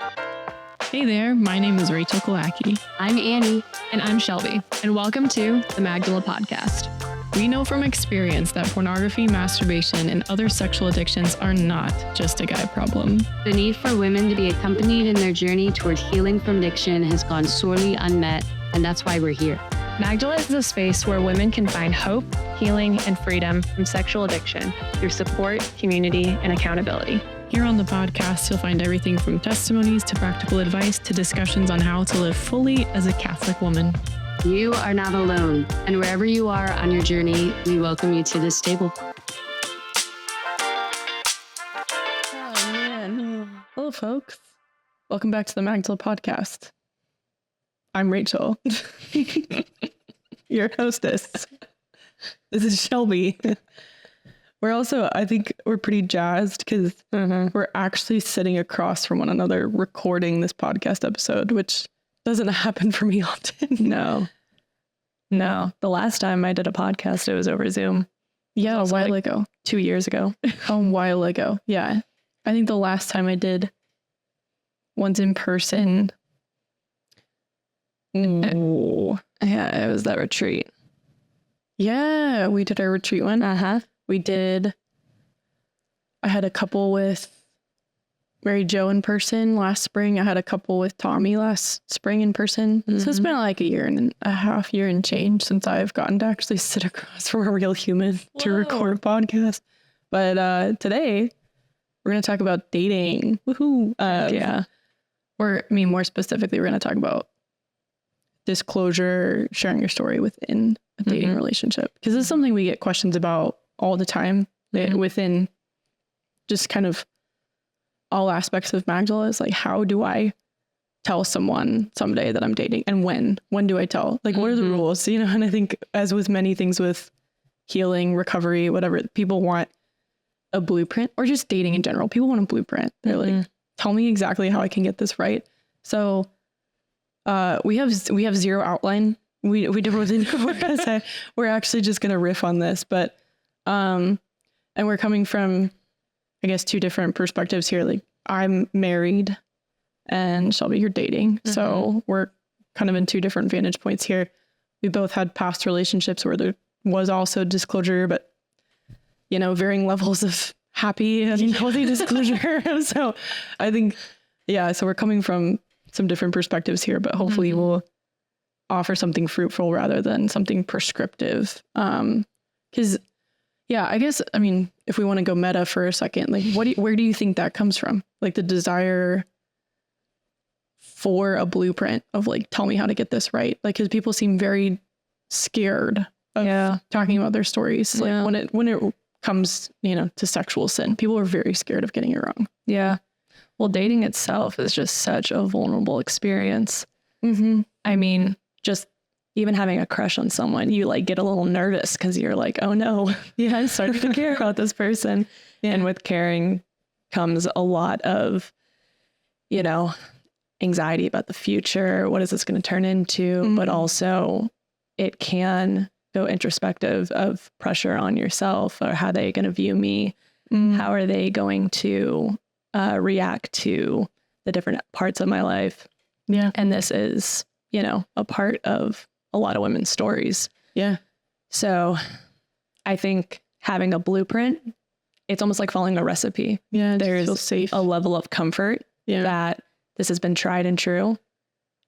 Hey there, my name is Rachael Kalaki. I'm Annie. And I'm Shelby. And welcome to the Magdala Podcast. We know from experience that pornography, masturbation, and other sexual addictions are not just a guy problem. The need for women to be accompanied in their journey toward healing from addiction has gone sorely unmet, and that's why we're here. Magdala is a space where women can find hope, healing, and freedom from sexual addiction through support, community, and accountability. Here on the podcast, you'll find everything from testimonies to practical advice to discussions on how to live fully as a Catholic woman. You are not alone, and wherever you are on your journey, we welcome you to this table. Oh, man. Hello, folks. Welcome back to the Magdala Podcast. I'm Rachael, your hostess. This is Shelby. We're also, I think we're pretty jazzed because we're actually sitting across from one another recording this podcast episode, which doesn't happen for me often. No. The last time I did a podcast, it was over Zoom. Yeah, a while ago. 2 years ago. A while ago. Yeah. I think the last time I did one's in person. Yeah, it was that retreat. Yeah, we did our retreat one. We did. I had a couple with Mary Jo in person last spring. I had a couple with Tommy last spring in person. So it's been like a year and a half, year and change since I've gotten to actually sit across from a real human to record a podcast. But today we're going to talk about dating. Woohoo. Yeah. More specifically, we're going to talk about disclosure, sharing your story within a dating relationship. Because it's something we get questions about all the time within just kind of all aspects of Magdala. Is like, how do I tell someone someday that I'm dating, and when do I tell? Like, what are the rules? You know, and I think as with many things with healing, recovery, whatever, people want a blueprint, or just dating in general. People want a blueprint. They're like, tell me exactly how I can get this right. So we have zero outline. We did within we're actually just gonna riff on this, but and we're coming from, I guess, two different perspectives here. Like, I'm married and Shelby, you're dating. So we're kind of in two different vantage points here. We both had past relationships where there was also disclosure, but, you know, varying levels of happy and healthy disclosure. So I think, so we're coming from some different perspectives here, but hopefully we'll offer something fruitful rather than something prescriptive. Because I guess, I mean, if we want to go meta for a second, like, where do you think that comes from? Like, the desire for a blueprint of like, tell me how to get this right. Like, because people seem very scared of talking about their stories. Like when it comes, you know, to sexual sin, people are very scared of getting it wrong. Yeah. Well, dating itself is just such a vulnerable experience. I mean, just even having a crush on someone, you like get a little nervous because you're like, oh no, I'm starting to care about this person. And with caring comes a lot of, you know, anxiety about the future. What is this going to turn into? But also it can go introspective of pressure on yourself, or how are they going to view me? How are they going to react to the different parts of my life? Yeah. And this is, you know, a part of a lot of women's stories. Yeah. So I think having a blueprint, it's almost like following a recipe. Yeah. There's a level of comfort that this has been tried and true.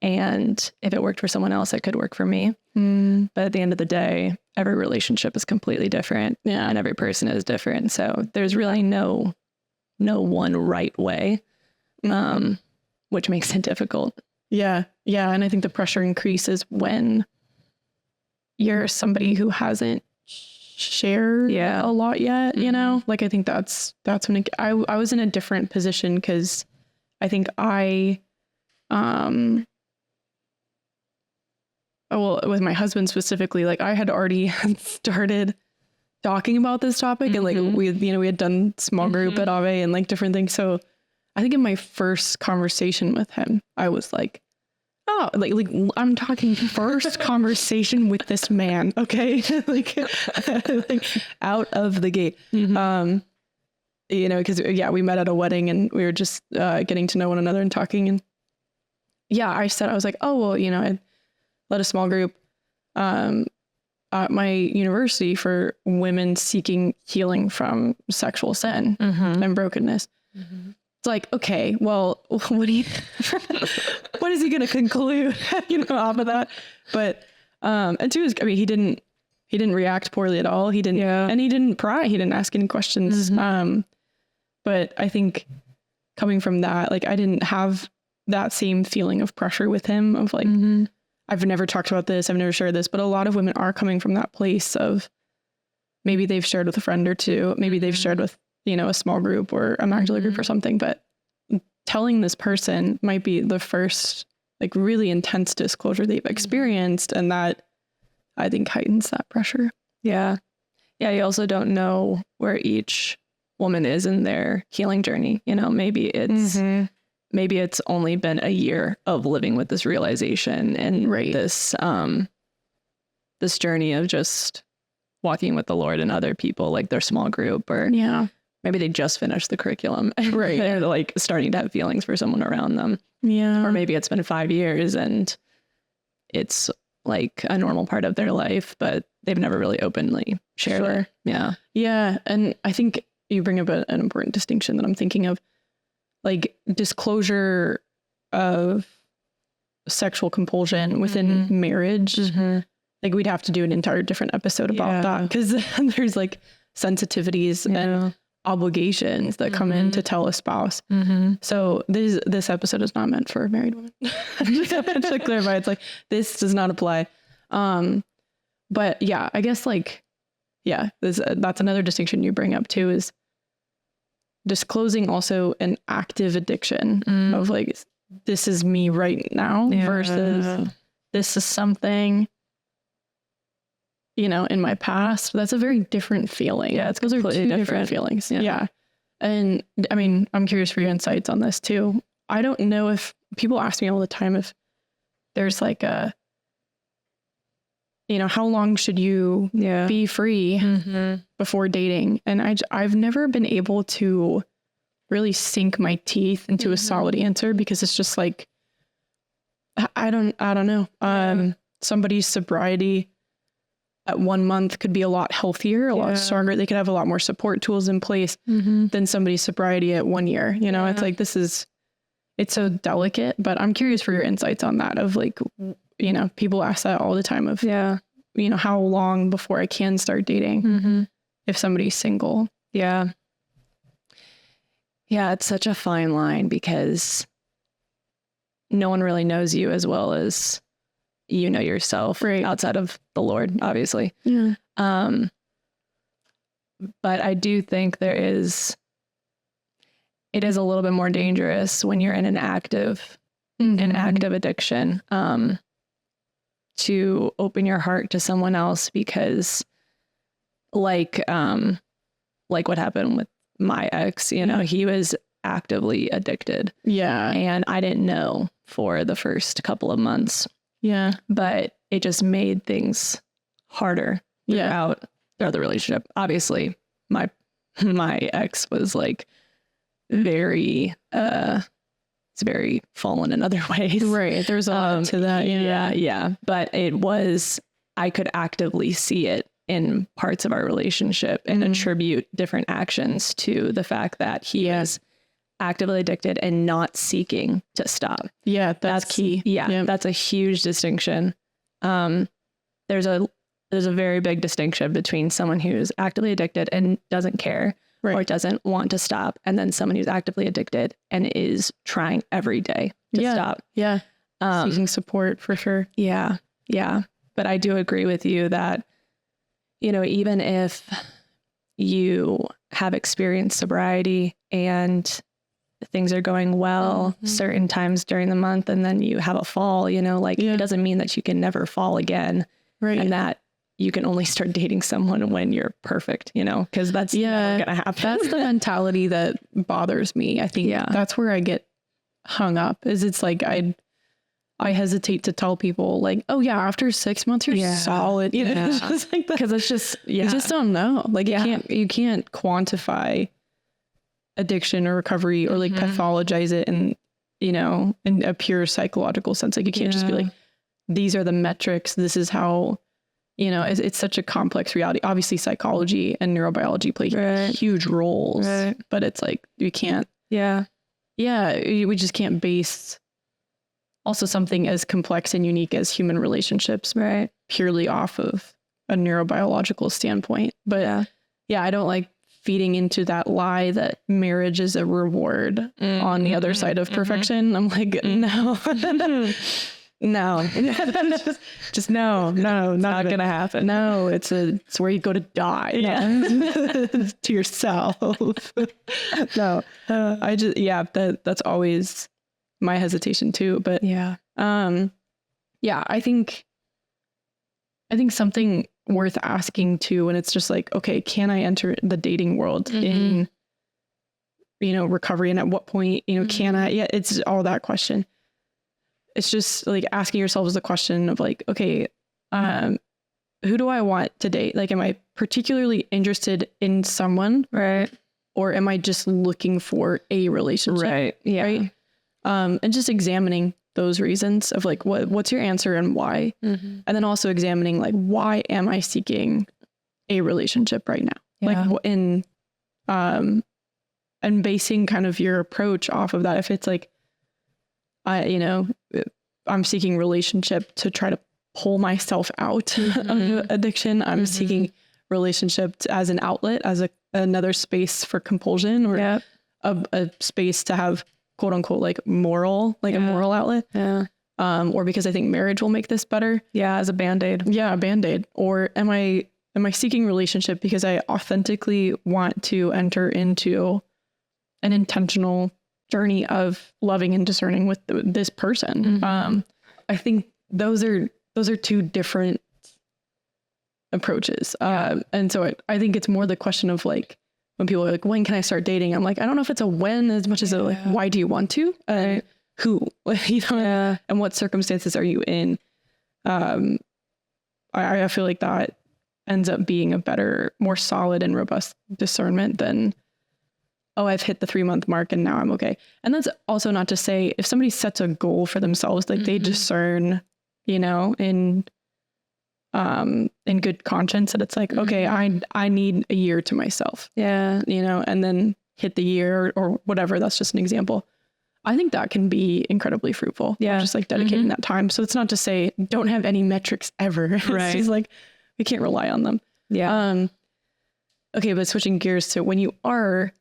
And if it worked for someone else, it could work for me. But at the end of the day, every relationship is completely different. Yeah. And every person is different. So there's really no one right way, which makes it difficult. Yeah. Yeah. And I think the pressure increases when you're somebody who hasn't shared a lot yet, you know, like, I think that's when I was in a different position, because I think with my husband specifically, like, I had already started talking about this topic, and like we had done small group at Ave and like different things. So I think in my first conversation with him, I was like, oh, like I'm talking first conversation with this man. Okay. like out of the gate. you know, because we met at a wedding and we were just getting to know one another and talking. And I was like, oh, well, you know, I led a small group at my university for women seeking healing from sexual sin and brokenness. It's like, okay, well, what is he going to conclude, you know, off of that? But, and two is, I mean, he didn't react poorly at all. He didn't, and he didn't pry. He didn't ask any questions. But I think coming from that, like, I didn't have that same feeling of pressure with him of like, I've never talked about this. I've never shared this, but a lot of women are coming from that place of maybe they've shared with a friend or two. Maybe they've shared with, you know, a small group or a Magdala group or something, but telling this person might be the first like really intense disclosure they've experienced. And that I think heightens that pressure. Yeah. Yeah. You also don't know where each woman is in their healing journey. You know, maybe it's only been a year of living with this realization and this journey of just walking with the Lord and other people, like their small group, or maybe they just finished the curriculum. Right. They're like starting to have feelings for someone around them. Yeah. Or maybe it's been 5 years and it's like a normal part of their life, but they've never really openly shared it. Yeah. Yeah. And I think you bring up an important distinction that I'm thinking of, like disclosure of sexual compulsion within marriage. Like we'd have to do an entire different episode about that, because there's like sensitivities and obligations that come in to tell a spouse. So this episode is not meant for married women. Just to clarify, it's like, this does not apply. But yeah, I guess like, that's another distinction you bring up too, is disclosing also an active addiction of like, this is me right now versus this is something, you know, in my past. That's a very different feeling. Yeah, it's completely different feelings. Yeah. And I mean, I'm curious for your insights on this too. I don't know if people ask me all the time if there's like a, you know, how long should you be free before dating? And I've never been able to really sink my teeth into a solid answer, because it's just like, I don't know. Somebody's sobriety at 1 month could be a lot healthier, a lot stronger. They could have a lot more support tools in place than somebody's sobriety at 1 year. You know, it's like, it's so delicate, but I'm curious for your insights on that of like, you know, people ask that all the time of, you know, how long before I can start dating if somebody's single. Yeah. Yeah. It's such a fine line, because no one really knows you as well as you know yourself, outside of the Lord, obviously. Yeah. But I do think it is a little bit more dangerous when you're in an active addiction, to open your heart to someone else, because like what happened with my ex, you know, he was actively addicted. Yeah. And I didn't know for the first couple of months. Yeah. But it just made things harder throughout the relationship. Obviously, my ex was like very it's very fallen in other ways. Right. There's a lot to that. Yeah. But I could actively see it in parts of our relationship and attribute different actions to the fact that he is actively addicted and not seeking to stop. Yeah, that's key. Yeah, that's a huge distinction. There's a very big distinction between someone who's actively addicted and doesn't care or doesn't want to stop, and then someone who's actively addicted and is trying every day to stop. Yeah, seeking support for sure. Yeah. But I do agree with you that, you know, even if you have experienced sobriety and things are going well certain times during the month, and then you have a fall, you know, like it doesn't mean that you can never fall again. Right. And that you can only start dating someone when you're perfect, you know, because that's never gonna happen. That's the mentality that bothers me. I think that's where I get hung up, is it's like I hesitate to tell people like, oh yeah, after 6 months you're solid, you know, it's just like that. Because it's just, you just don't know. Like you can't quantify addiction or recovery or like pathologize it and, you know, in a pure psychological sense. Like you can't just be like, these are the metrics. This is how, you know, it's such a complex reality. Obviously psychology and neurobiology play huge roles, but it's like, you can't, we just can't base also something as complex and unique as human relationships purely off of a neurobiological standpoint. But I don't like feeding into that lie that marriage is a reward on the other side of perfection. I'm like, no, just no, not gonna happen. No, it's where you go to die. To yourself. No, I just, that's always my hesitation too. But I think something worth asking too, and it's just like, okay, can I enter the dating world in, you know, recovery, and at what point, you know, can I? Yeah, it's all that question. It's just like asking yourselves the question of like, okay, who do I want to date? Like, am I particularly interested in someone, or am I just looking for a relationship, and just examining those reasons of like, what's your answer and why? And then also examining like, why am I seeking a relationship right now? Like and basing kind of your approach off of that. If it's like, you know, I'm seeking relationship to try to pull myself out of addiction. I'm seeking relationship as an outlet, as another space for compulsion, or a space to have quote unquote like a moral outlet. Or because I think marriage will make this better. As a Band-Aid. A Band-Aid. Or am I seeking relationship because I authentically want to enter into an intentional journey of loving and discerning with this person? I think those are two different approaches. And so I think it's more the question of like, when people are like, when can I start dating? I'm like, I don't know if it's a when as much as a like, why do you want to? Who, you know, and what circumstances are you in? I feel like that ends up being a better, more solid and robust discernment than, oh, I've hit the 3-month mark and now I'm okay. And that's also not to say if somebody sets a goal for themselves, like they discern, you know, in good conscience that it's like, okay, I need a year to myself. You know, and then hit the year or whatever. That's just an example. I think that can be incredibly fruitful. Just like dedicating that time. So it's not to say don't have any metrics ever. It's just like, we can't rely on them. Okay. But switching gears to when you are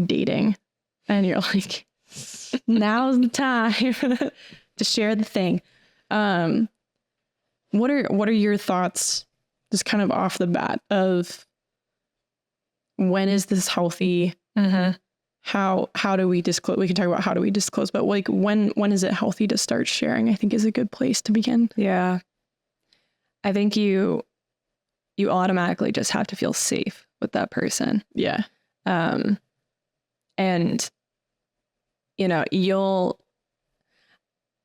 dating and you're like, now's the time to share the thing. What are your thoughts just kind of off the bat of when is this healthy? How do we disclose? We can talk about how do we disclose, but like when is it healthy to start sharing? I think is a good place to begin. I think you automatically just have to feel safe with that person. And you know,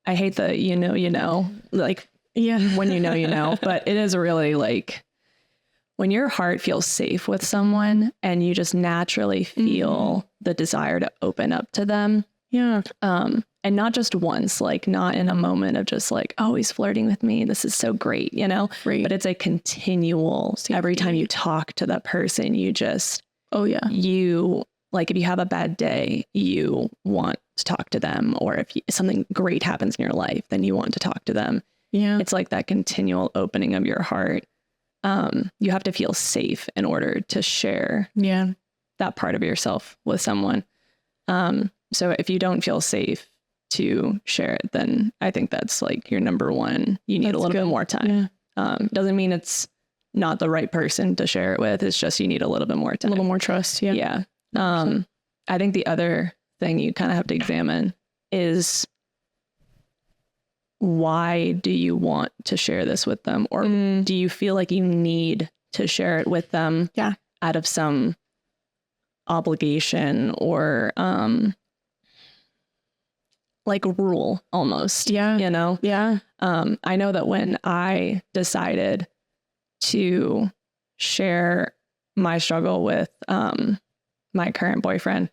I hate the, like, when you know, but it is really like when your heart feels safe with someone and you just naturally feel the desire to open up to them. And not just once, like not in a moment of just like, oh, he's flirting with me, this is so great, you know, but it's a continual, every time you talk to that person, you just, you like, if you have a bad day, you want to talk to them, or if something great happens in your life, then you want to talk to them. It's like that continual opening of your heart. You have to feel safe in order to share that part of yourself with someone. So if you don't feel safe to share it, then I think that's like your number one. You need a little bit more time. Doesn't mean it's not the right person to share it with. It's just, you need a little bit more time. A little more trust. I think the other thing you kind of have to examine is, why do you want to share this with them? Or do you feel like you need to share it with them out of some obligation or like rule almost? You know? I know that when I decided to share my struggle with my current boyfriend,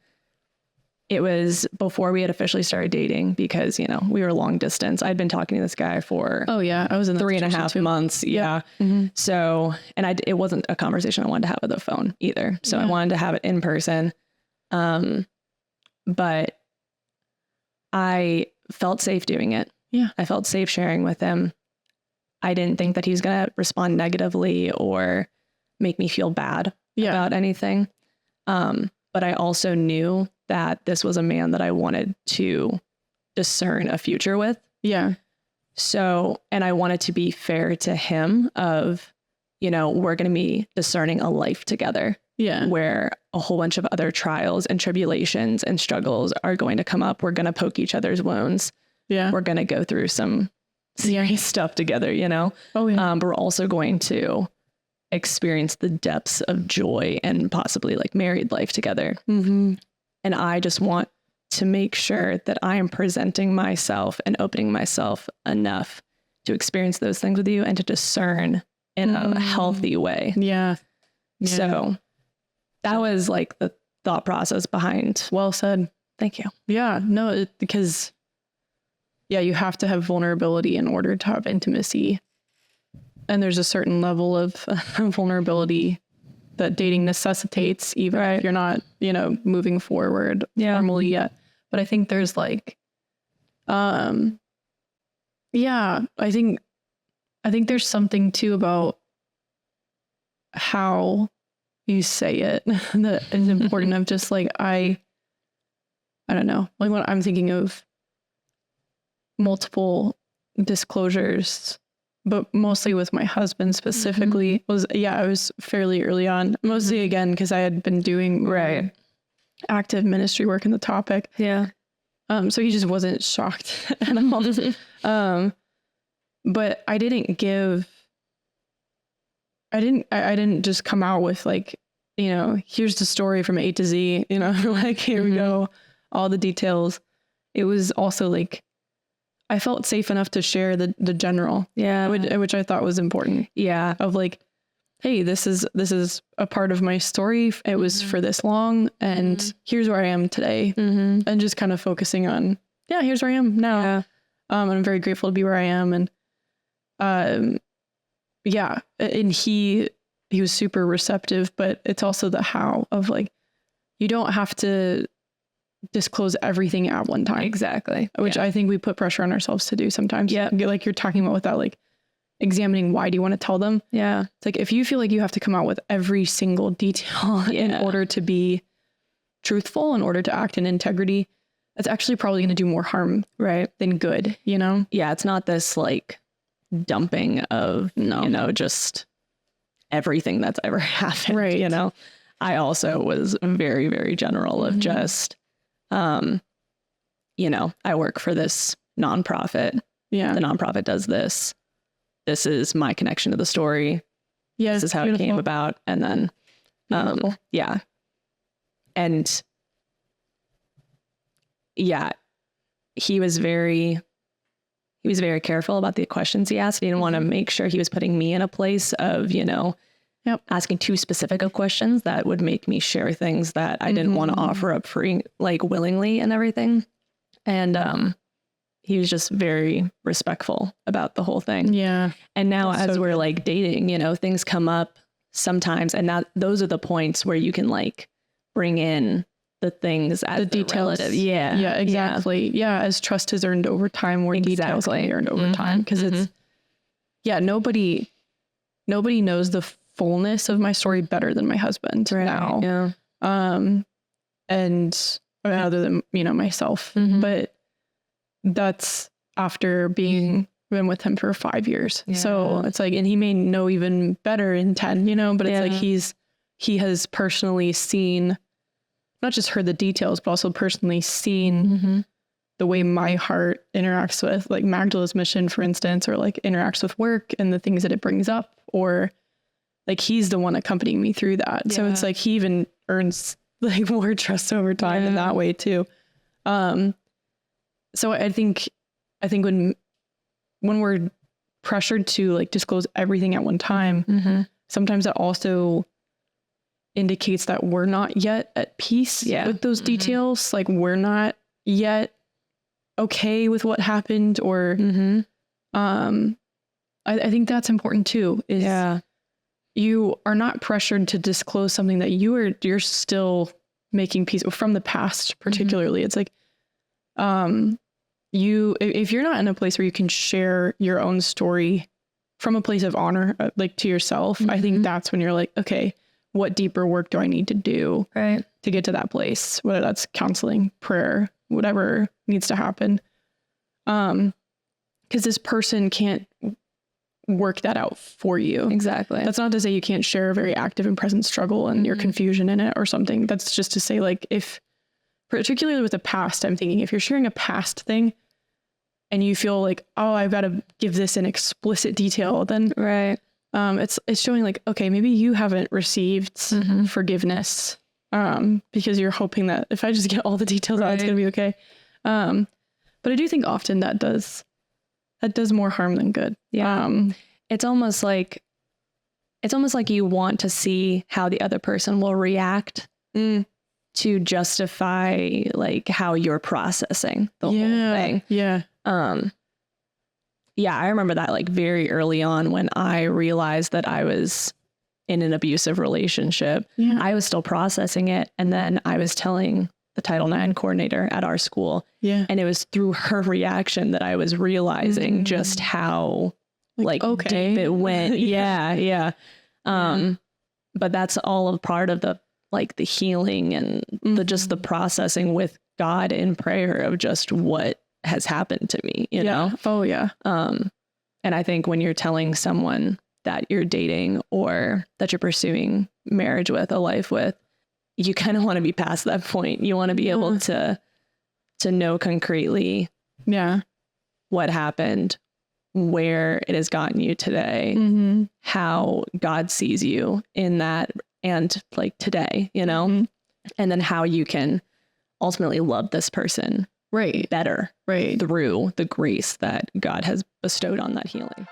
it was before we had officially started dating because, you know, we were long distance. I'd been talking to this guy for Oh yeah. I was in 3.5 months. Yeah. So, and it wasn't a conversation I wanted to have with the phone either. So I wanted to have it in person. But I felt safe doing it. Yeah. I felt safe sharing with him. I didn't think that he was going to respond negatively or make me feel bad about anything. But I also knew that this was a man that I wanted to discern a future with. Yeah. So, and I wanted to be fair to him of, you know, we're going to be discerning a life together. Yeah. Where a whole bunch of other trials and tribulations and struggles are going to come up. We're going to poke each other's wounds. Yeah. We're going to go through some serious stuff together, you know? Oh yeah. But we're also going to experience the depths of joy and possibly like married life together. And I just want to make sure that I am presenting myself and opening myself enough to experience those things with you and to discern in a healthy way. Yeah. So that was like the thought process behind. Well said. Thank you. Yeah. No, because you have to have vulnerability in order to have intimacy. And there's a certain level of vulnerability that dating necessitates, even if you're not, you know, moving forward formally yet. But I think there's like, I think there's something too about how you say it that is important. Of just like, I don't know, like when I'm thinking of multiple disclosures, but mostly with my husband specifically was, I was fairly early on, mostly again, because I had been doing active ministry work in the topic. Yeah. So he just wasn't shocked at all. But I didn't just come out with like, you know, here's the story from A to Z, you know, like, here we go, all the details. It was also like, I felt safe enough to share the general, which I thought was important. Yeah. Of like, hey, this is a part of my story. It was for this long, and here's where I am today. And just kind of focusing on, here's where I am now. Yeah. And I'm very grateful to be where I am. And, and he was super receptive, but it's also the how of like, you don't have to disclose everything at one time. Exactly. Which I think we put pressure on ourselves to do sometimes. Yeah. Like you're talking about without like examining why do you want to tell them? Yeah. It's like, if you feel like you have to come out with every single detail in order to be truthful, in order to act in integrity, that's actually probably going to do more harm than good, you know? Yeah. It's not this like dumping of, you know, just everything that's ever happened. Right. You know, I also was very, very general of just, you know, I work for this nonprofit. Yeah. The nonprofit does this. This is my connection to the story. Yeah. This is how it came about. And then, yeah. And he was very careful about the questions he asked. He didn't want to make sure he was putting me in a place of, you know, asking too specific of questions that would make me share things that I didn't want to offer up free, like willingly and everything. And he was just very respectful about the whole thing. Yeah. And now as we're like dating, you know, things come up sometimes, and those are the points where you can like bring in the things as the details. Relative. Yeah. Yeah, exactly. Yeah. As trust is earned over time, more details can be earned over time. Cause it's, nobody knows the fullness of my story better than my husband now. Yeah. And other than, you know, myself, but that's after been with him for 5 years. Yeah. So it's like, and he may know even better in 10, you know, but it's like, he has personally seen, not just heard the details, but also personally seen the way my heart interacts with like Magdala's mission, for instance, or like interacts with work and the things that it brings up, or like he's the one accompanying me through that. Yeah. So it's like he even earns like more trust over time in that way too. So I think when we're pressured to like disclose everything at one time, sometimes it also indicates that we're not yet at peace with those details. Like we're not yet okay with what happened, or I think that's important too, is you are not pressured to disclose something that you're still making peace from the past, particularly. It's like, if you're not in a place where you can share your own story from a place of honor, like to yourself, I think that's when you're like, okay, what deeper work do I need to do to get to that place? Whether that's counseling, prayer, whatever needs to happen. Because this person can't work that out for you. Exactly. That's not to say you can't share a very active and present struggle and your confusion in it or something. That's just to say, like, if, particularly with the past, I'm thinking if you're sharing a past thing and you feel like, oh, I've got to give this in explicit detail, then it's showing like, okay, maybe you haven't received forgiveness because you're hoping that if I just get all the details out, it's going to be okay. But I do think often that does more harm than good. It's almost like you want to see how the other person will react to justify like how you're processing the whole thing. I remember that like very early on when I realized that I was in an abusive relationship. I was still processing it. And then I was telling the Title IX coordinator at our school. And it was through her reaction that I was realizing just how like deep it went. But that's all a part of the like the healing and just the processing with God in prayer of just what has happened to me, you know? And I think when you're telling someone that you're dating or that you're pursuing marriage with, a life with, you kind of want to be past that point. You want to be able to know concretely what happened, where it has gotten you today, how God sees you in that, and like today, you know, and then how you can ultimately love this person better through the grace that God has bestowed on that healing.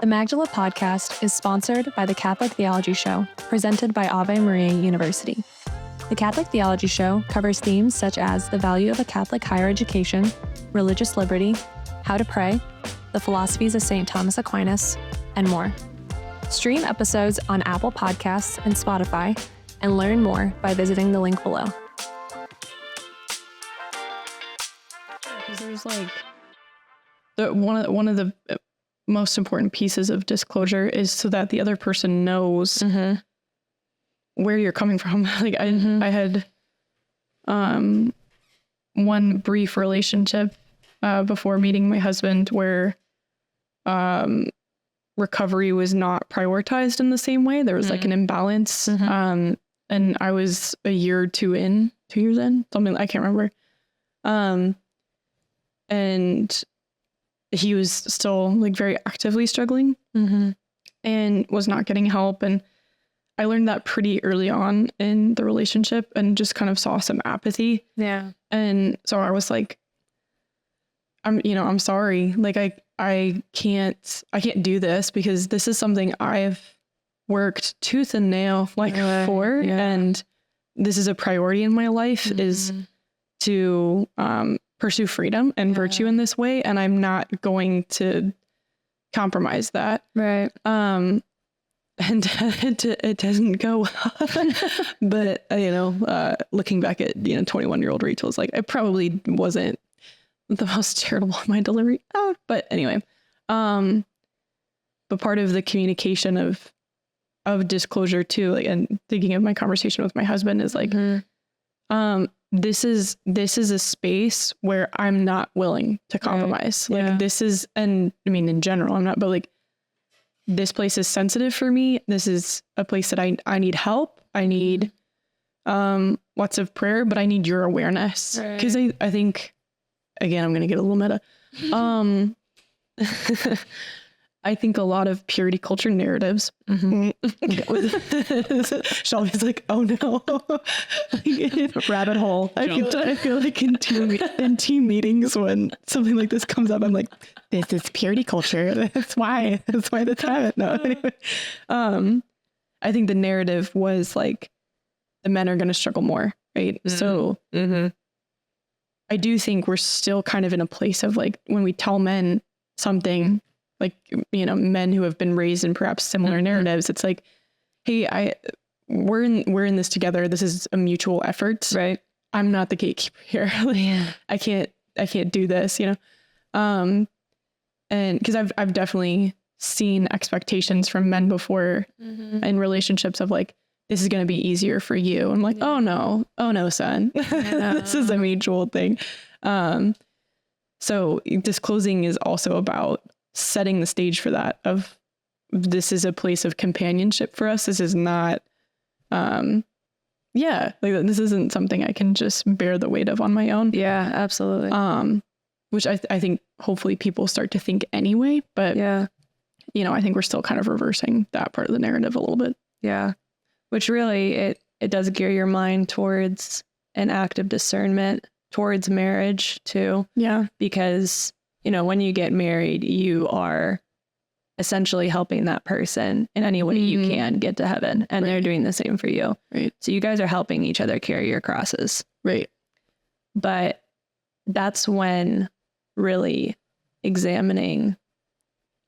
The Magdala podcast is sponsored by the Catholic Theology Show, presented by Ave Maria University. The Catholic Theology Show covers themes such as the value of a Catholic higher education, religious liberty, how to pray, the philosophies of St. Thomas Aquinas, and more. Stream episodes on Apple Podcasts and Spotify, and learn more by visiting the link below. Because there's like one of the most important pieces of disclosure is so that the other person knows where you're coming from. Like I had one brief relationship before meeting my husband where recovery was not prioritized in the same way. There was like an imbalance. And I was a year or 2 years in, something I can't remember. And he was still like very actively struggling and was not getting help. And I learned that pretty early on in the relationship and just kind of saw some apathy. And so I was like, I'm sorry. Like I can't do this because this is something I've worked tooth and nail for. And this is a priority in my life is to pursue freedom and virtue in this way. And I'm not going to compromise that. And it doesn't go well. But, looking back at, 21-year-old Rachel, it's like, I probably wasn't the most charitable in my delivery. But anyway, but part of the communication of disclosure too, like, and thinking of my conversation with my husband is like, this is a space where I'm not willing to compromise. Like this is, and I mean, in general, I'm not, but like, this place is sensitive for me. This is a place that I need help. I need, lots of prayer, but I need your awareness. Cause I think, again, I'm going to get a little meta. I think a lot of purity culture narratives. Shelby's like, oh no, rabbit hole. I feel like in team meetings when something like this comes up, I'm like, this is purity culture. That's why that's happened. No, anyway. I think the narrative was like the men are going to struggle more, right? So I do think we're still kind of in a place of like when we tell men something, like, you know, men who have been raised in perhaps similar narratives, it's like, hey, we're in this together. This is a mutual effort, right? I'm not the gatekeeper here. Like, I can't do this, you know? And because I've definitely seen expectations from men before in relationships of like, this is going to be easier for you. I'm like, oh no, son, this is a mutual thing. So disclosing is also about setting the stage for that of this is a place of companionship for us. This is not, like this isn't something I can just bear the weight of on my own. Yeah, absolutely. Which I think hopefully people start to think anyway, but you know, I think we're still kind of reversing that part of the narrative a little bit. Yeah. Which really, it does gear your mind towards an active discernment towards marriage too. Yeah. Because, you know, when you get married, you are essentially helping that person in any way you can get to heaven. And they're doing the same for you. Right. So you guys are helping each other carry your crosses. Right. But that's when really examining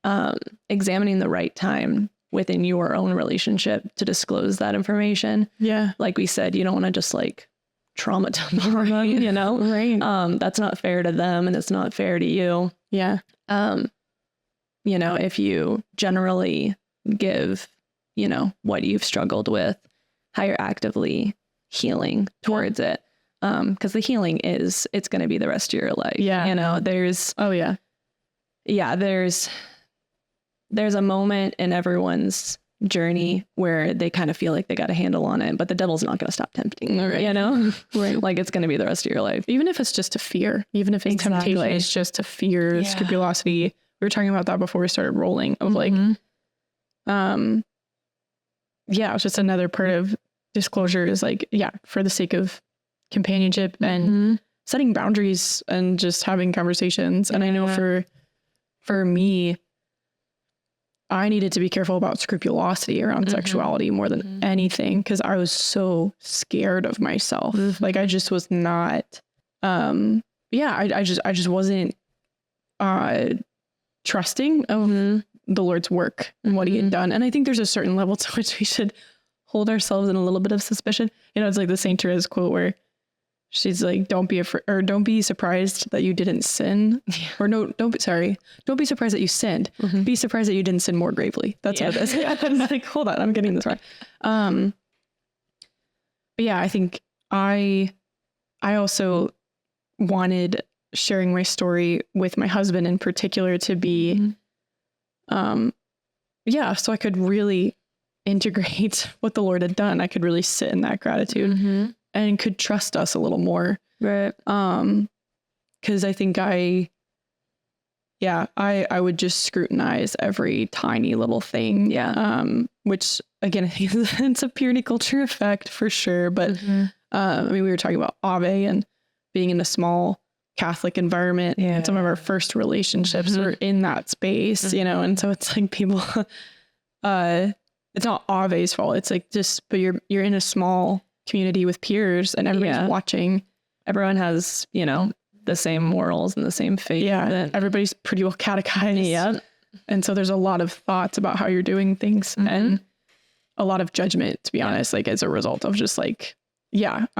the right time within your own relationship to disclose that information. Yeah. Like we said, you don't want to just like traumatize them, you know? Right. That's not fair to them and it's not fair to you. Yeah. You know, if you generally give, you know, what you've struggled with, how you're actively healing towards it. Because the healing it's going to be the rest of your life. Yeah. You know, there's a moment in everyone's journey where they kind of feel like they got a handle on it, but the devil's not going to stop tempting, right. You know? Right. Like it's going to be the rest of your life. Even if it's just a fear, even if it's temptation is just a fear, scrupulosity. We were talking about that before we started rolling of like, it's just another part of disclosure is like, for the sake of companionship and setting boundaries and just having conversations. And I know for me, I needed to be careful about scrupulosity around sexuality more than anything because I was so scared of myself. Like I just was not, I just wasn't trusting of the Lord's work and what he had done. And I think there's a certain level to which we should hold ourselves in a little bit of suspicion. You know, it's like the Saint Therese quote where she's like, don't be afraid, or don't be surprised that you didn't sin. Or don't be surprised that you sinned. Be surprised that you didn't sin more gravely. That's what it is. I'm like, hold on, I'm getting this wrong. But yeah, I think I also wanted sharing my story with my husband in particular to be, so I could really integrate what the Lord had done. I could really sit in that gratitude. And could trust us a little more. Right. Because I think I would just scrutinize every tiny little thing. Yeah. Which again, I think it's a purity culture effect for sure. But I mean, we were talking about Ave and being in a small Catholic environment. Yeah. And some of our first relationships were in that space, you know, and so it's like people, it's not Ave's fault. It's like but you're in a small community with peers and everybody's watching. Everyone has, you know, the same morals and the same faith. Yeah. Everybody's pretty well catechized. Yeah. And so there's a lot of thoughts about how you're doing things and a lot of judgment, to be honest, like as a result of just like, there's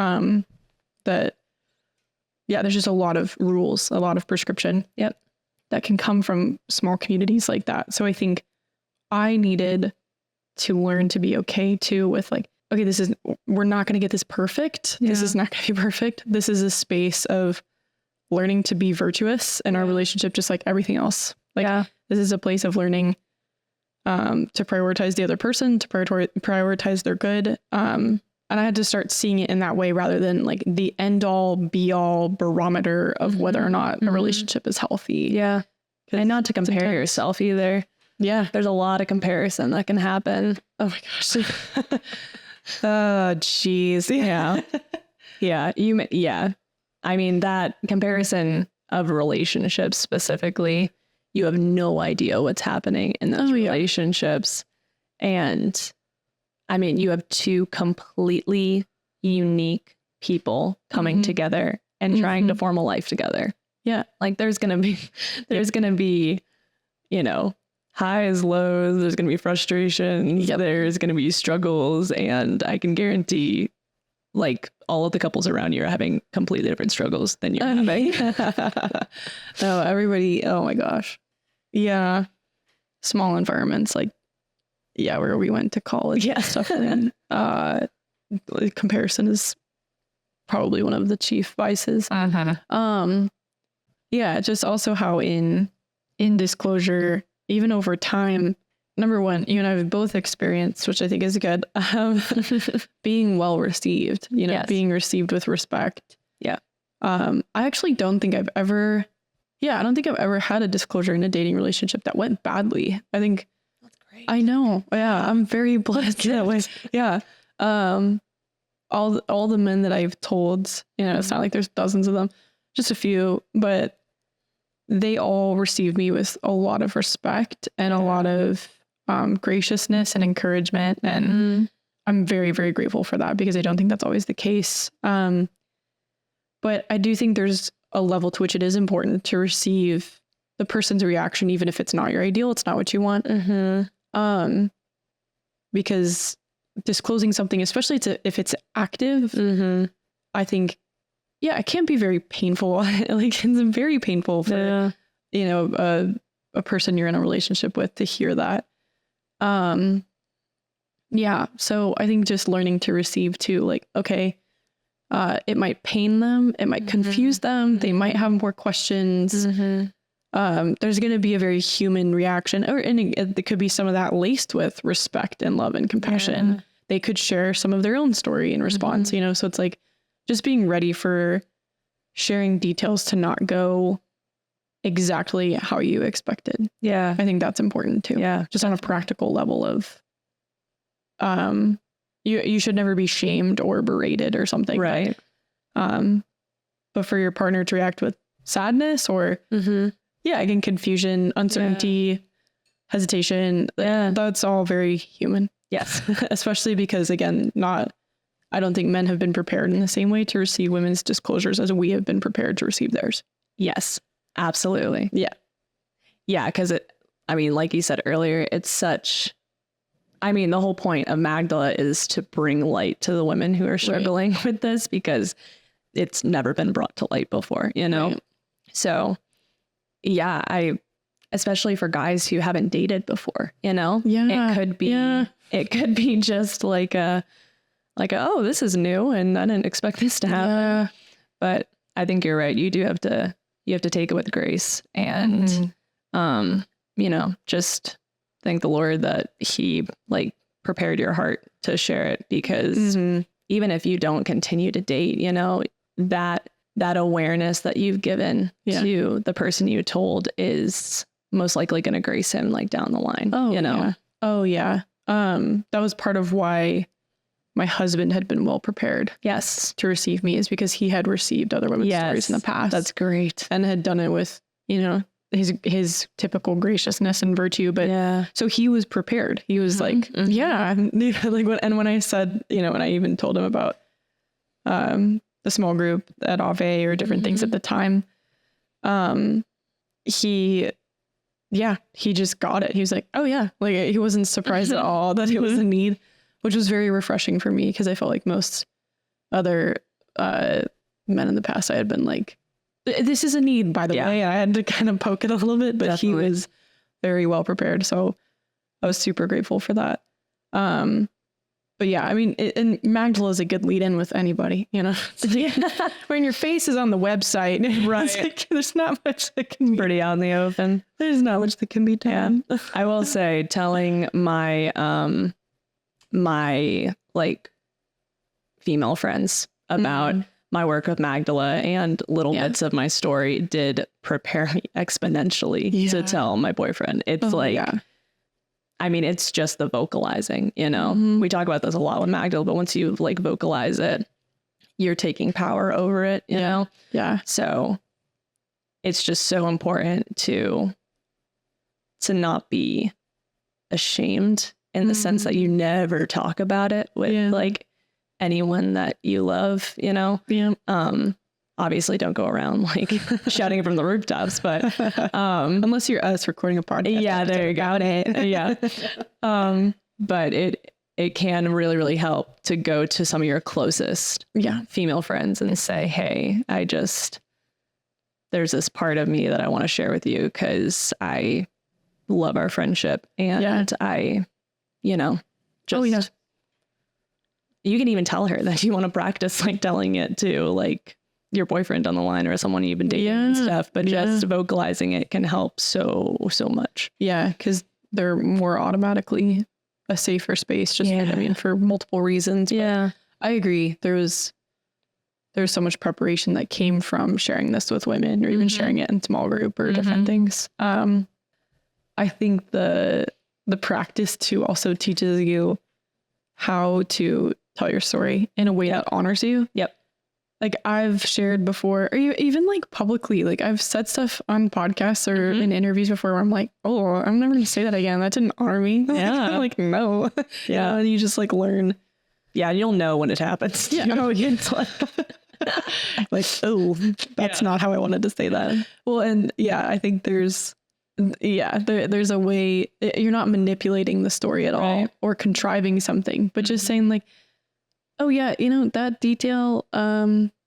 just a lot of rules, a lot of prescription. Yep. That can come from small communities like that. So I think I needed to learn to be okay too with like, okay, we're not going to get this perfect. This is not going to be perfect. This is a space of learning to be virtuous in our relationship, just like everything else. Like this is a place of learning to prioritize the other person, to prioritize their good. And I had to start seeing it in that way rather than like the end all be all barometer of whether or not a relationship is healthy. Yeah. And not to compare yourself either. Yeah. There's a lot of comparison that can happen. Oh my gosh. Oh, jeez. Yeah. Yeah. I mean, that comparison of relationships specifically, you have no idea what's happening in those relationships. And I mean, you have two completely unique people coming together and trying to form a life together. Yeah. Like there's going to be, you know, highs, lows, there's going to be frustrations, there's going to be struggles. And I can guarantee like all of the couples around you are having completely different struggles than you're having. No, everybody, oh my gosh. Yeah. Small environments, like, yeah, where we went to college and stuff. And comparison is probably one of the chief vices. Yeah, just also how in disclosure, even over time, number one, you and I have both experienced, which I think is good, being well received, you know, being received with respect. Yeah. I actually don't think I've ever had a disclosure in a dating relationship that went badly. I think that's great. I know. Yeah. I'm very blessed that way. Yeah. All the men that I've told, you know, it's not like there's dozens of them, just a few, but they all received me with a lot of respect and a lot of graciousness and encouragement. And I'm very, very grateful for that because I don't think that's always the case. But I do think there's a level to which it is important to receive the person's reaction, even if it's not your ideal, it's not what you want. Because disclosing something, especially if it's active, I think, yeah, it can be very painful. Like it's very painful for, you know, a person you're in a relationship with to hear that. Yeah. So I think just learning to receive too, like, okay, it might pain them. It might confuse them. They might have more questions. There's going to be a very human reaction, and it could be some of that laced with respect and love and compassion. They could share some of their own story in response, you know? So it's like just being ready for sharing details to not go exactly how you expected. Yeah. I think that's important too. Yeah. Just on a practical level of, you should never be shamed or berated or something. Right. But for your partner to react with sadness or, again, confusion, uncertainty, hesitation, that's all very human. Yes. Especially because, again, I don't think men have been prepared in the same way to receive women's disclosures as we have been prepared to receive theirs. Yes, absolutely. Yeah. Yeah. Cause like you said earlier, the whole point of Magdala is to bring light to the women who are struggling with this because it's never been brought to light before, you know? Right. So yeah, especially for guys who haven't dated before, you know, it could be just like oh, this is new and I didn't expect this to happen. But I think you're right. You have to take it with grace and, you know, just thank the Lord that he like prepared your heart to share it because even if you don't continue to date, you know, that awareness that you've given to the person you told is most likely going to grace him like down the line. You know? Yeah. Oh yeah. That was part of why my husband had been well prepared. Yes. To receive me is because he had received other women's stories in the past. That's great. And had done it with, you know, his typical graciousness and virtue. But so he was prepared. He was like, when I said, you know, when I even told him about the small group at Ave or different things at the time, he just got it. He was like, oh yeah. Like he wasn't surprised at all that it was a need, which was very refreshing for me because I felt like most other men in the past, I had been like, this is a need, by the way. I had to kind of poke it a little bit, but he was very well prepared. So I was super grateful for that. But yeah, I mean, and Magdala is a good lead in with anybody, you know, when your face is on the website, right? Like, there's not much that can be pretty out in the open. There's not much that can be done. Yeah. I will say telling my, my like female friends about my work with Magdala and little bits of my story did prepare me exponentially to tell my boyfriend. It's I mean, it's just the vocalizing, you know, we talk about this a lot with Magdala, but once you like vocalize it, you're taking power over it, you know? Yeah. So it's just so important to not be ashamed in the sense that you never talk about it with like anyone that you love, you know? Yeah. Obviously don't go around like shouting from the rooftops, but Unless you're us recording a podcast. yeah, there you go. Yeah. But it can really, really help to go to some of your closest female friends and say, hey, there's this part of me that I want to share with you because I love our friendship. And I, you know, just, you can even tell her that you want to practice like telling it to like your boyfriend on the line or someone you've been dating and stuff, but just vocalizing it can help so much. Yeah. Because they're more automatically a safer space, just, I mean, for multiple reasons. Yeah. I agree. There's so much preparation that came from sharing this with women or even sharing it in small group or different things. I think the practice too also teaches you how to tell your story in a way that honors you. Yep. Like I've shared before, or even like publicly, like I've said stuff on podcasts or in interviews before where I'm like, oh, I'm never going to say that again. That didn't honor me. Yeah. Like, no. Yeah. You just like learn. Yeah. You'll know when it happens. Yeah. It's like, oh, that's not how I wanted to say that. Well, and I think there's a way you're not manipulating the story at all or contriving something, but just saying like, oh yeah, you know, that detail,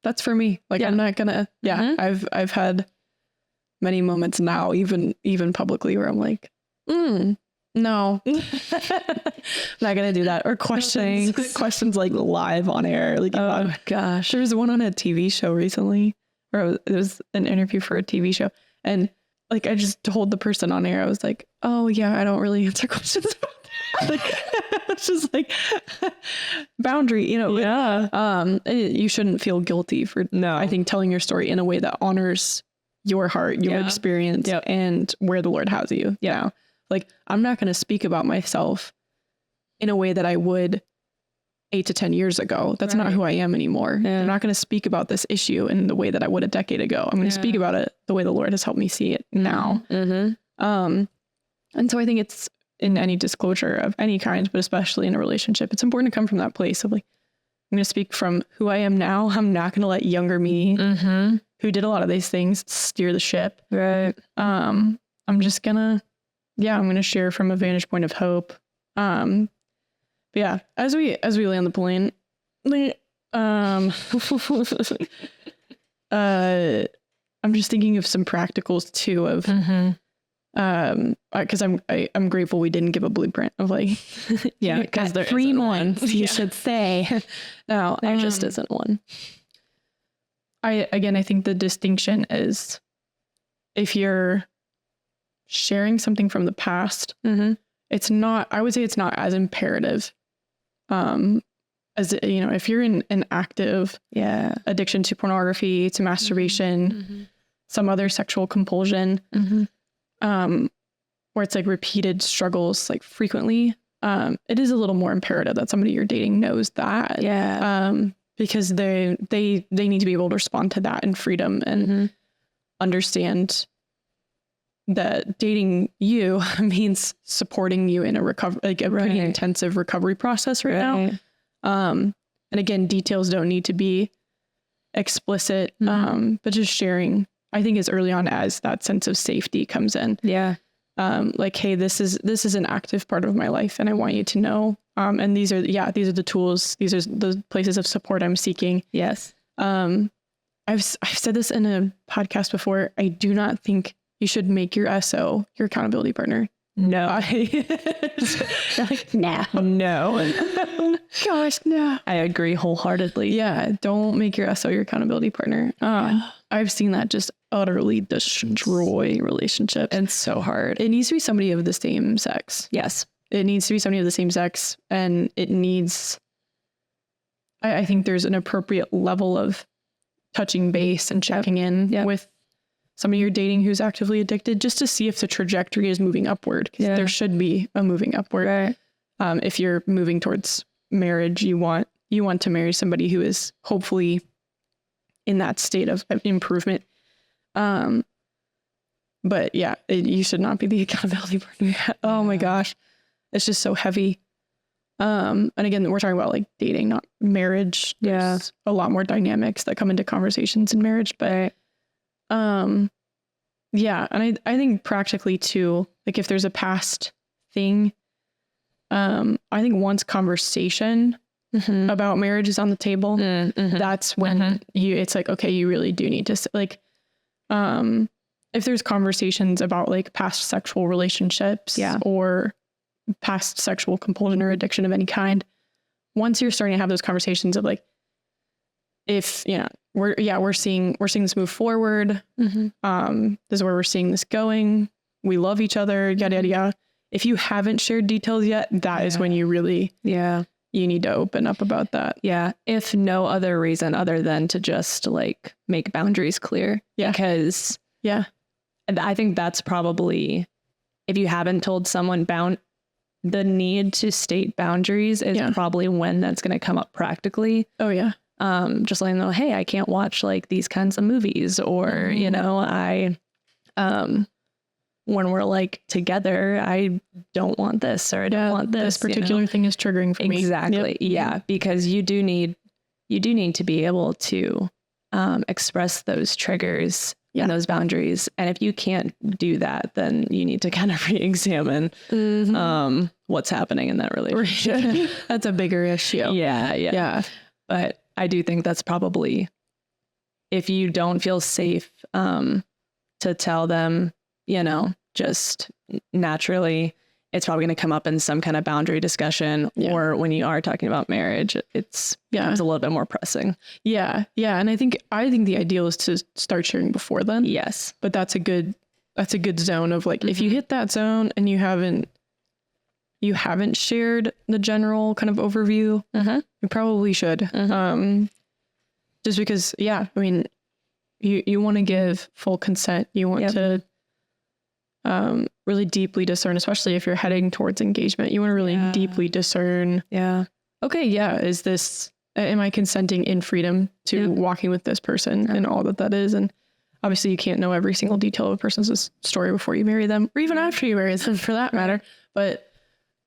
that's for me. Like, I'm not gonna, I've had many moments now, even publicly where I'm like, no, I'm not gonna do that. Or questions like live on air. Like, oh gosh, there was one on a TV show recently where it was an interview for a TV show. And like, I just told the person on air, I was like, oh yeah, I don't really answer questions about that. Like, it's just like boundary, you know. You shouldn't feel guilty for I think telling your story in a way that honors your heart, your experience, and where the Lord has you. Yeah. Like, I'm not going to speak about myself in a way that I would 8 to 10 years ago. That's not who I am anymore. I'm not going to speak about this issue in the way that I would a decade ago. I'm going to speak about it the way the Lord has helped me see it now. And so I think it's in any disclosure of any kind, but especially in a relationship, it's important to come from that place of like, I'm going to speak from who I am now. I'm not going to let younger me, who did a lot of these things, steer the ship. Right. I'm just gonna, I'm going to share from a vantage point of hope. But yeah, as we land the plane, I'm just thinking of some practicals too of, because I'm grateful we didn't give a blueprint of like, because there 3 months you should say. No, there just isn't one. I think the distinction is if you're sharing something from the past, it's not, I would say it's not as imperative as, you know, if you're in an active addiction to pornography, to masturbation, some other sexual compulsion, where it's like repeated struggles, like frequently, it is a little more imperative that somebody you're dating knows that. Because they need to be able to respond to that in freedom and understand that dating you means supporting you in a recovery, like a pretty intensive recovery process now. And again, details don't need to be explicit, but just sharing, I think, as early on as that sense of safety comes in. Like, hey, this is an active part of my life and I want you to know. And these are the tools, these are the places of support I'm seeking. I've said this in a podcast before. I do not think you should make your SO your accountability partner. No. No. Gosh, no. I agree wholeheartedly. Yeah. Don't make your SO your accountability partner. I've seen that just utterly destroy relationships. And so hard. It needs to be somebody of the same sex. Yes. It needs to be somebody of the same sex. And it needs, I think there's an appropriate level of touching base and checking in with somebody you're dating who's actively addicted, just to see if the trajectory is moving upward. 'Cause there should be a moving upward. Right. If you're moving towards marriage, you want to marry somebody who is hopefully in that state of improvement. But yeah, you should not be the accountability partner. Oh my gosh. It's just so heavy. And again, we're talking about like dating, not marriage. There's a lot more dynamics that come into conversations in marriage, but, yeah. And I think practically too, like if there's a past thing, I think once conversation about marriage is on the table, that's when it's like, okay, you really do need to like, if there's conversations about like past sexual relationships or past sexual compulsion or addiction of any kind, once you're starting to have those conversations of like, if, we're seeing this move forward. This is where we're seeing this going. We love each other, yada, yada, yada. If you haven't shared details yet, that is when you really, you need to open up about that. Yeah. If no other reason other than to just like make boundaries clear. Yeah. Because I think that's probably, if you haven't told someone the need to state boundaries is probably when that's going to come up practically. Oh yeah. Just letting them know, hey, I can't watch like these kinds of movies, or, when we're like together, I don't want this, or I don't want this. This particular thing is triggering for me. Exactly. Yep. Yeah. Because you do need to be able to express those triggers and those boundaries. And if you can't do that, then you need to kind of re-examine what's happening in that relationship. That's a bigger issue. Yeah. But I do think that's probably, if you don't feel safe to tell them, just naturally, it's probably going to come up in some kind of boundary discussion, or when you are talking about marriage, it's a little bit more pressing. Yeah. And I think the ideal is to start sharing before then. Yes. But that's a good zone of like, if you hit that zone and you haven't shared the general kind of overview, you probably should. Just because, I mean, you want to give full consent. You want to really deeply discern, especially if you're heading towards engagement. You want to really deeply discern. Okay, is this, am I consenting in freedom to walking with this person and all that is? And obviously you can't know every single detail of a person's story before you marry them, or even after you marry them for that matter. But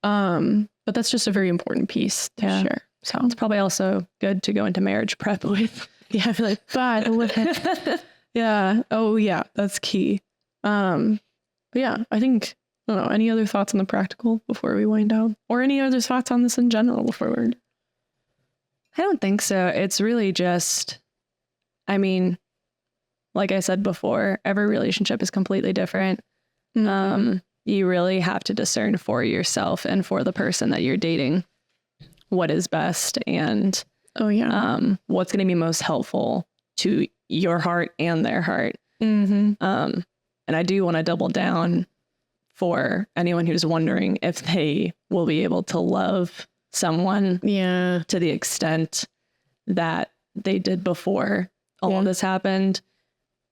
that's just a very important piece to share. So it's probably also good to go into marriage prep with. I feel like, but oh yeah, that's key. But yeah, I think, I don't know, any other thoughts on the practical before we wind down, or any other thoughts on this in general before we're... I don't think so. It's really just, I mean, like I said before, every relationship is completely different. You really have to discern for yourself and for the person that you're dating what is best, and what's going to be most helpful to your heart and their heart. And I do want to double down for anyone who's wondering if they will be able to love someone to the extent that they did before all of this happened.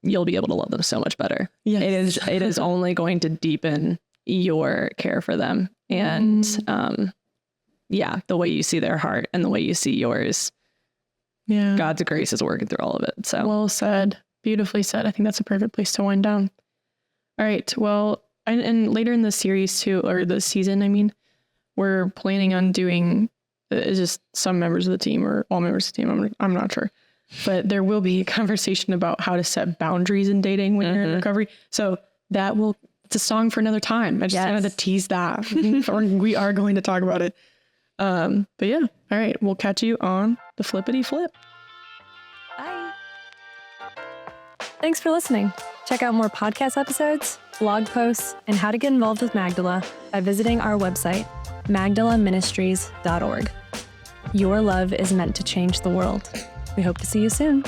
You'll be able to love them so much better. Yes. It is only going to deepen your care for them. And the way you see their heart and the way you see yours. God's grace is working through all of it. So well said. Beautifully said. I think that's a perfect place to wind down. All right. Well, and later in the series too, or the season, I mean, we're planning on doing just some members of the team or all members of the team. I'm not sure, but there will be a conversation about how to set boundaries in dating when you're in recovery. So it's a song for another time. I just wanted to tease that. We are going to talk about it. But yeah. All right. We'll catch you on the flippity flip. Bye. Thanks for listening. Check out more podcast episodes, blog posts, and how to get involved with Magdala by visiting our website, magdalaministries.org. Your love is meant to change the world. We hope to see you soon.